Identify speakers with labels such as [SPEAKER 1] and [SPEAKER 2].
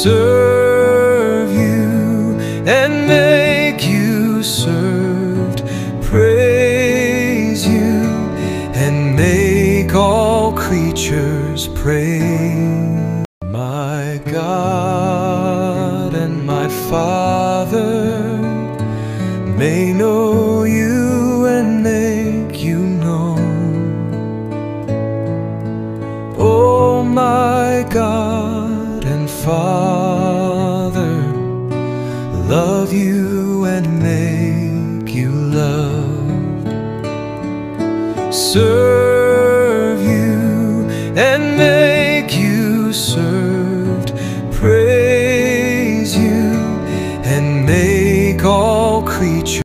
[SPEAKER 1] serve you and make you served, praise you and make all creatures pray. My God and my Father may know you and make you known. Oh my God and Father, love you and make you loved. Serve